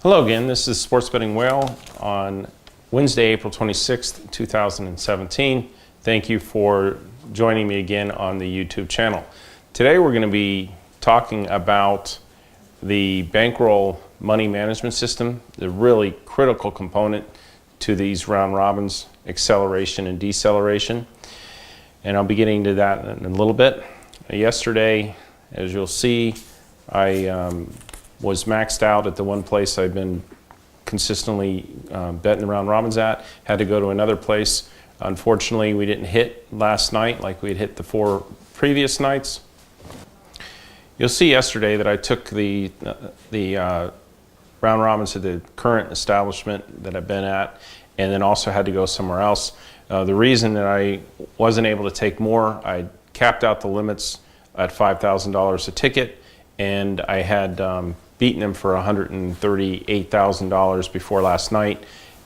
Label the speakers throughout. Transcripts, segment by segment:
Speaker 1: Hello again, this is Sports Betting Whale on Wednesday, April 26th, 2017. Thank you for joining me again on the YouTube channel. Today we're going to be talking about the Bankroll money management system, the really critical component to these round robins, acceleration and deceleration. And I'll be getting to that in a little bit. Yesterday, as you'll see, I was maxed out at the one place I've been consistently betting the round robins at. Had to go to another place. Unfortunately, we didn't hit last night like we had hit the 4 previous nights. You'll see yesterday that I took the round robins to the current establishment that I've been at, and then also had to go somewhere else. The reason that I wasn't able to take more, I capped out the limits at $5,000 a ticket, and I had beaten them for $138,000 before last night,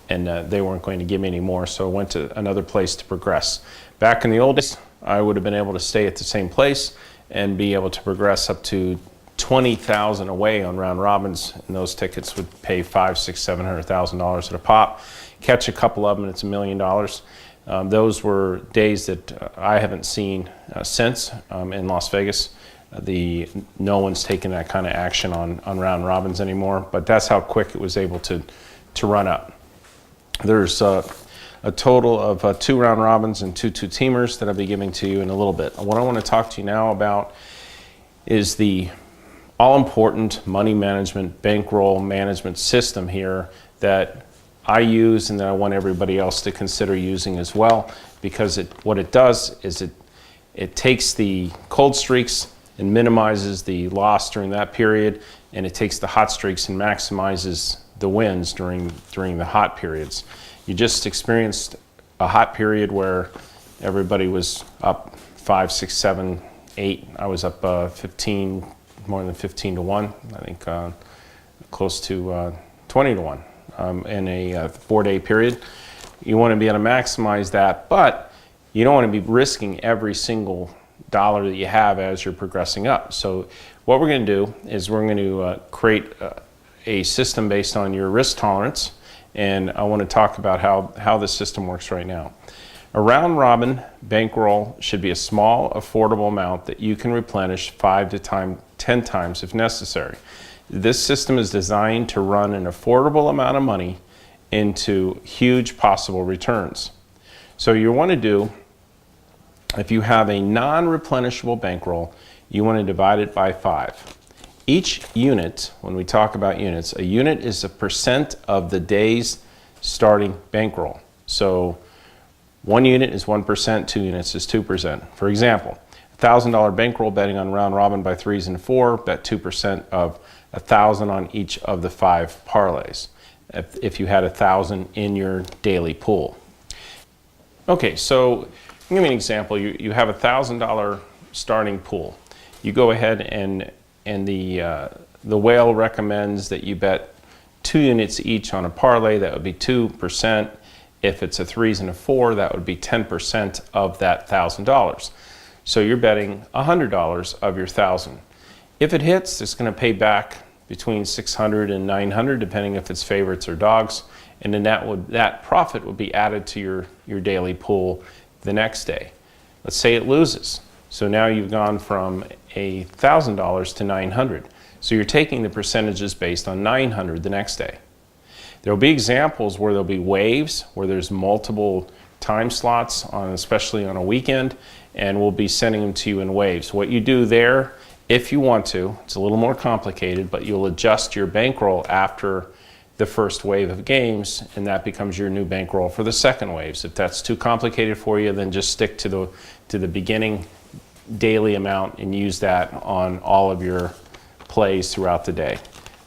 Speaker 1: and they weren't going to give me any more, so I went to another place to progress. Back in the old days, I would have been able to stay at the same place and be able to progress up to $20,000 away on round robins, and those tickets would pay $500,000, $600,000, $700,000 at a pop. Catch a couple of them and it's $1 million. Those were days that I haven't seen since in Las Vegas. No one's taking that kind of action on round robins anymore, but that's how quick it was able to run up. There's a total of 2 round robins and 2 two-teamers that I'll be giving to you in a little bit. What I want to talk to you now about is the all-important money management, bankroll management system here that I use and that I want everybody else to consider using as well, because what it does is it takes the cold streaks and minimizes the loss during that period, and it takes the hot streaks and maximizes the wins during the hot periods. You just experienced a hot period where everybody was up 5, 6, 7, 8. I was up 15, more than 15 to 1. I think close to 20 to 1 in a 4-day period. You want to be able to maximize that, but you don't want to be risking every single dollar that you have as you're progressing up. So what we're going to do is we're going to create a system based on your risk tolerance, and I want to talk about how this system works right now. A round robin bankroll should be a small, affordable amount that you can replenish 5 to 10 times if necessary. This system is designed to run an affordable amount of money into huge possible returns. So you want to do, if you have a non-replenishable bankroll, you want to divide it by 5. Each unit, when we talk about units, a unit is a percent of the day's starting bankroll. So 1 unit is 1%, 2 units is 2%. For example, $1,000 bankroll betting on round robin by 3s and 4, bet 2% of 1,000 on each of the 5 parlays, if you had 1,000 in your daily pool. Okay, so give me an example. You have a $1,000 starting pool. You go ahead and the whale recommends that you bet 2 units each on a parlay. That would be 2%. If it's a 3s and a 4, that would be 10% of that $1,000. So you're betting $100 of your 1,000. If it hits, it's going to pay back between $600 and $900, depending if it's favorites or dogs, and then that profit would be added to your daily pool the next day. Let's say it loses. So now you've gone from $1,000 to $900. So you're taking the percentages based on $900 the next day. There will be examples where there'll be waves, where there's multiple time slots, especially on a weekend, and we'll be sending them to you in waves. What you do there, if you want to, it's a little more complicated, but you'll adjust your bankroll after the first wave of games, and that becomes your new bankroll for the second waves. If that's too complicated for you, then just stick to the beginning daily amount and use that on all of your plays throughout the day.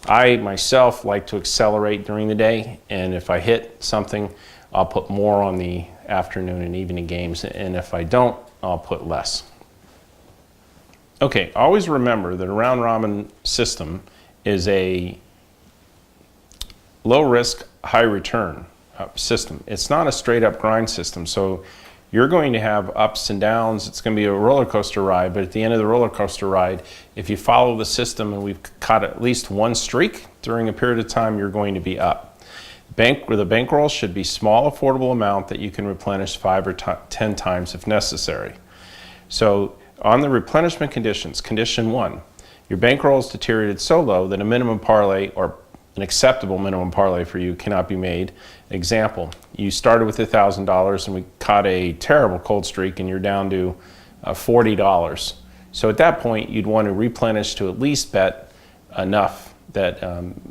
Speaker 1: I myself like to accelerate during the day, and if I hit something, I'll put more on the afternoon and evening games, and if I don't, I'll put less. Okay, always remember that a round robin system is a low risk, high return system. It's not a straight up grind system. So you're going to have ups and downs. It's going to be a roller coaster ride, but at the end of the roller coaster ride, if you follow the system and we've caught at least one streak during a period of time, you're going to be up. The bankroll should be small, affordable amount that you can replenish 5 or 10 times if necessary. So on the replenishment conditions, condition 1, your bankroll is deteriorated so low that a minimum parlay or an acceptable minimum parlay for you cannot be made. Example, you started with $1,000 and we caught a terrible cold streak and you're down to $40. So at that point, you'd want to replenish to at least bet enough that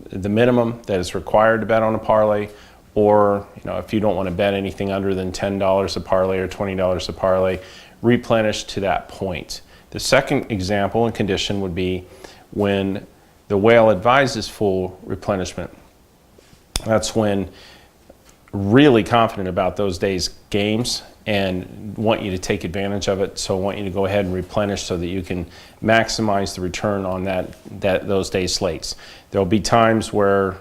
Speaker 1: the minimum that is required to bet on a parlay, or if you don't want to bet anything under than $10 a parlay or $20 a parlay, replenish to that point. The second example and condition would be when the whale advises full replenishment. That's when really confident about those days' games and want you to take advantage of it. So I want you to go ahead and replenish so that you can maximize the return on those days' slates. There'll be times where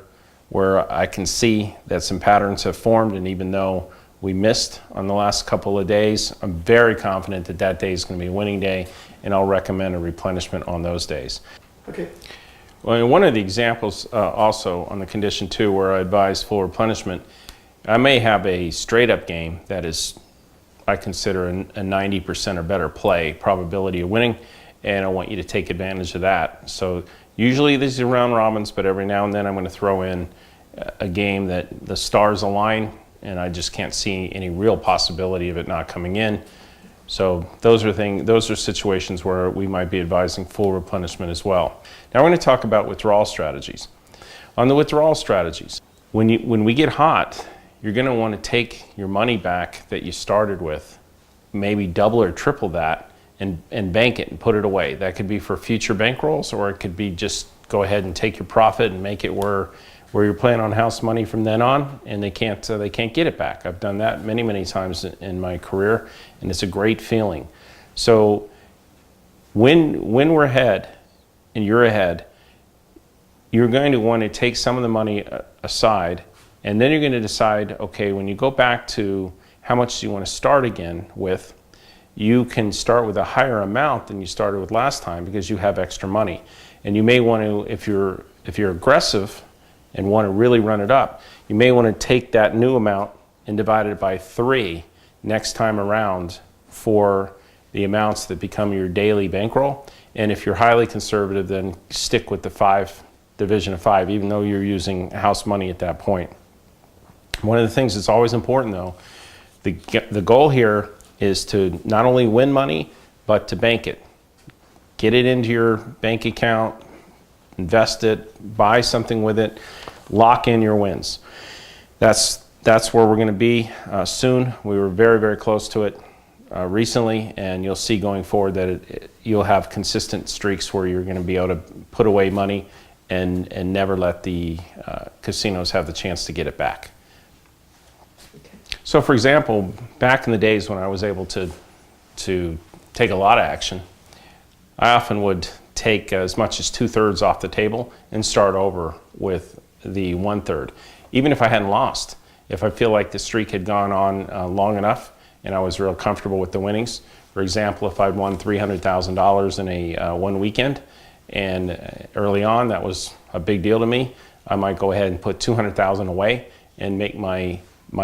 Speaker 1: I can see that some patterns have formed, and even though we missed on the last couple of days, I'm very confident that that day is going to be a winning day, and I'll recommend a replenishment on those days.
Speaker 2: Okay.
Speaker 1: Well, one of the examples also on the condition 2 where I advise full replenishment, I may have a straight up game that is, I consider a 90% or better play probability of winning, and I want you to take advantage of that. So usually these are round robins, but every now and then I'm going to throw in a game that the stars align and I just can't see any real possibility of it not coming in. So those are situations where we might be advising full replenishment as well. Now we're going to talk about withdrawal strategies. On the withdrawal strategies, when we get hot, you're going to want to take your money back that you started with, maybe double or triple that, and bank it and put it away. That could be for future bankrolls, or it could be just go ahead and take your profit and make it where you're playing on house money from then on, and they can't get it back. I've done that many times in my career, and it's a great feeling. So when we're ahead and you're ahead, you're going to want to take some of the money aside, and then you're going to decide, okay, when you go back to how much do you want to start again with, you can start with a higher amount than you started with last time because you have extra money. And you may want to, if you're aggressive and want to really run it up, you may want to take that new amount and divide it by 3 next time around for the amounts that become your daily bankroll. And if you're highly conservative, then stick with the division of 5, even though you're using house money at that point. One of the things that's always important though, the goal here is to not only win money, but to bank it. Get it into your bank account, invest it, buy something with it, lock in your wins. That's where we're going to be soon. We were very close to it recently, and you'll see going forward that you'll have consistent streaks where you're going to be able to put away money and never let the casinos have the chance to get it back.
Speaker 2: Okay.
Speaker 1: So for example, back in the days when I was able to take a lot of action, I often would take as much as 2/3 off the table and start over with the 1/3. Even if I hadn't lost, if I feel like the streak had gone on long enough and I was real comfortable with the winnings. For example, if I'd won $300,000 in a one weekend, and early on that was a big deal to me, I might go ahead and put $200,000 away and make my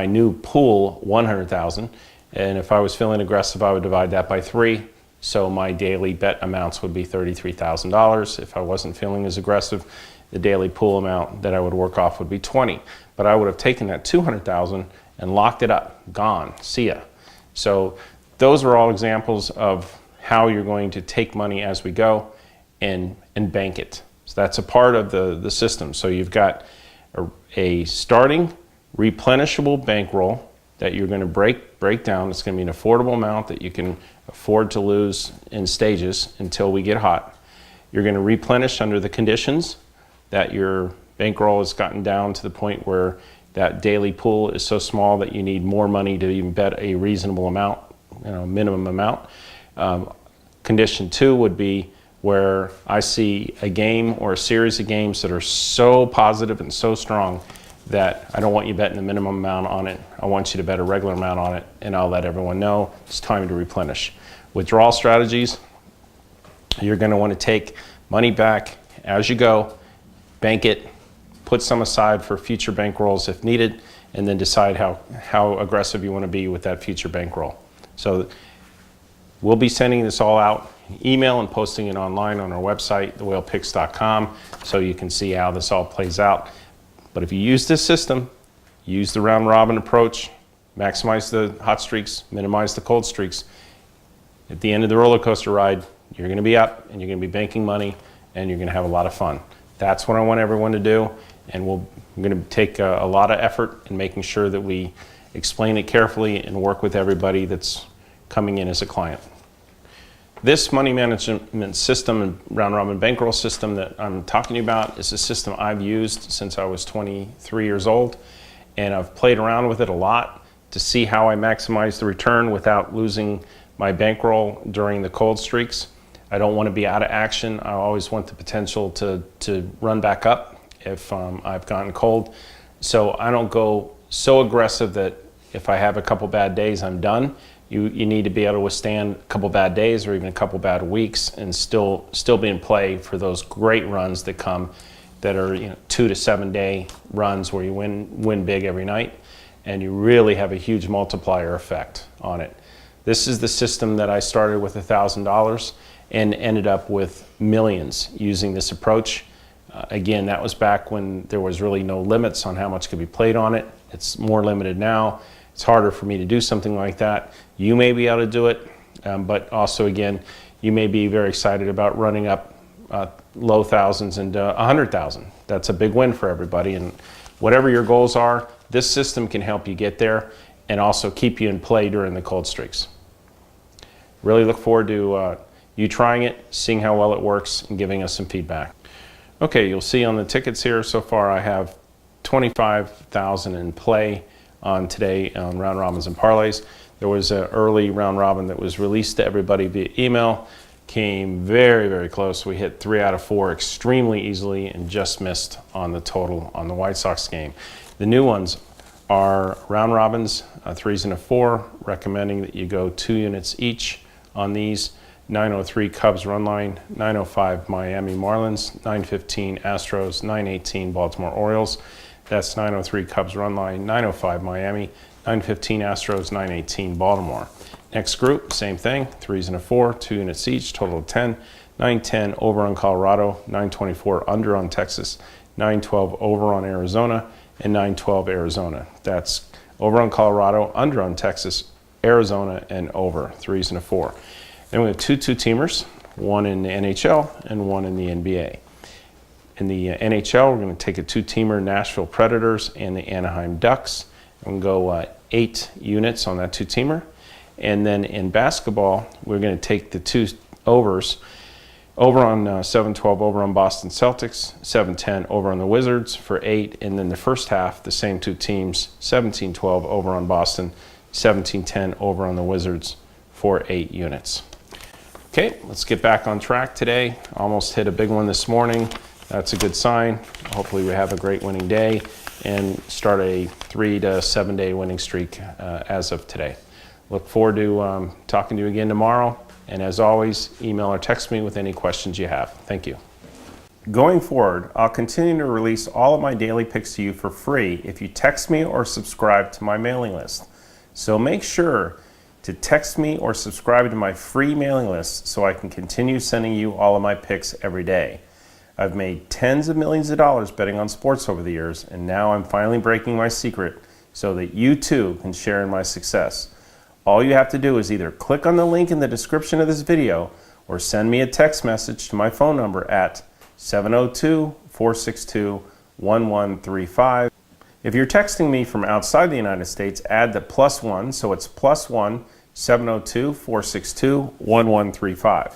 Speaker 1: new pool $100,000. And if I was feeling aggressive, I would divide that by 3. So my daily bet amounts would be $33,000. If I wasn't feeling as aggressive, the daily pool amount that I would work off would be 20. But I would have taken that $200,000 and locked it up, gone, see ya. So those are all examples of how you're going to take money as we go and bank it. So that's a part of the system. So you've got a starting replenishable bankroll that you're going to break down. It's going to be an affordable amount that you can afford to lose in stages until we get hot. You're going to replenish under the conditions that your bankroll has gotten down to the point where that daily pool is so small that you need more money to even bet a reasonable amount, minimum amount. Condition 2 would be where I see a game or a series of games that are so positive and so strong that I don't want you betting the minimum amount on it. I want you to bet a regular amount on it, and I'll let everyone know it's time to replenish. Withdrawal strategies, you're going to want to take money back as you go, bank it, put some aside for future bankrolls if needed, and then decide how aggressive you want to be with that future bankroll. So we'll be sending this all out, email and posting it online on our website, thewhalepicks.com, so you can see how this all plays out. But if you use this system, use the round robin approach, maximize the hot streaks, minimize the cold streaks, at the end of the roller coaster ride, you're going to be up and you're going to be banking money and you're going to have a lot of fun. That's what I want everyone to do, and we're going to take a lot of effort in making sure that we explain it carefully and work with everybody that's coming in as a client. This money management system and round robin bankroll system that I'm talking to you about is a system I've used since I was 23 years old, and I've played around with it a lot to see how I maximize the return without losing my bankroll during the cold streaks. I don't want to be out of action. I always want the potential to run back up if I've gotten cold. So I don't go so aggressive that if I have a couple bad days, I'm done. You need to be able to withstand a couple bad days or even a couple bad weeks and still be in play for those great runs that come that are 2 to 7 day runs where you win big every night, and you really have a huge multiplier effect on it. This is the system that I started with $1,000 and ended up with millions using this approach. Again, that was back when there was really no limits on how much could be played on it. It's more limited now. It's harder for me to do something like that. You may be able to do it, but also again, you may be very excited about running up low thousands into 100,000. That's a big win for everybody, and whatever your goals are, this system can help you get there and also keep you in play during the cold streaks. Really look forward to you trying it, seeing how well it works, and giving us some feedback. Okay, you'll see on the tickets here so far I have 25,000 in play on today on round robins and parlays. There was an early round robin that was released to everybody via email. Came very, very close. We hit 3 out of 4 extremely easily and just missed on the total on the White Sox game. The new ones are round robins, 3s and a 4, recommending that you go 2 units each on these. 903 Cubs run line, 905 Miami Marlins, 915 Astros, 918 Baltimore Orioles. That's 903 Cubs run line, 905 Miami, 915 Astros, 918 Baltimore. Next group, same thing, 3s and a 4, 2 units each, total of 10. 910 over on Colorado, 924 under on Texas, 912 over on Arizona, and 912 Arizona. That's over on Colorado, under on Texas, Arizona, and over, 3s and a 4. Then we have 2 two-teamers, one in the NHL and one in the NBA. In the NHL, we're going to take a 2-teamer, Nashville Predators and the Anaheim Ducks, and go 8 units on that 2-teamer. And then in basketball, we're going to take the 2 overs, over on 712 over on Boston Celtics, 710 over on the Wizards for 8, and then the first half, the same 2 teams, 1712 over on Boston, 1710 over on the Wizards for 8 units. Okay, let's get back on track today. Almost hit a big one this morning. That's a good sign. Hopefully we have a great winning day and start a 3 to 7 day winning streak as of today. Look forward to talking to you again tomorrow. And as always, email or text me with any questions you have. Thank you. Going forward, I'll continue to release all of my daily picks to you for free if you text me or subscribe to my mailing list. So make sure to text me or subscribe to my free mailing list so I can continue sending you all of my picks every day. I've made tens of millions of dollars betting on sports over the years, and now I'm finally breaking my secret so that you too can share in my success. All you have to do is either click on the link in the description of this video or send me a text message to my phone number at 702-462-1135. If you're texting me from outside the United States, add the +1, so it's +1 702-462-1135.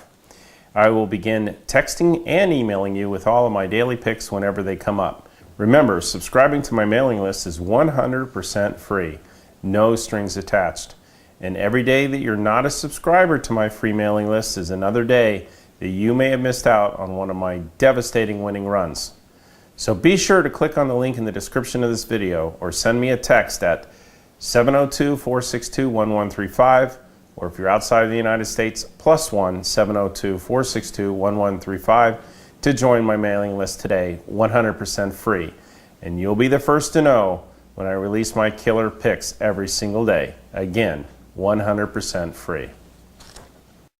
Speaker 1: I will begin texting and emailing you with all of my daily picks whenever they come up. Remember, subscribing to my mailing list is 100% free, no strings attached. And every day that you're not a subscriber to my free mailing list is another day that you may have missed out on one of my devastating winning runs. So be sure to click on the link in the description of this video or send me a text at 702-462-1135, or if you're outside of the United States, +1 702-462-1135 to join my mailing list today, 100% free. And you'll be the first to know when I release my killer picks every single day. Again, 100% free.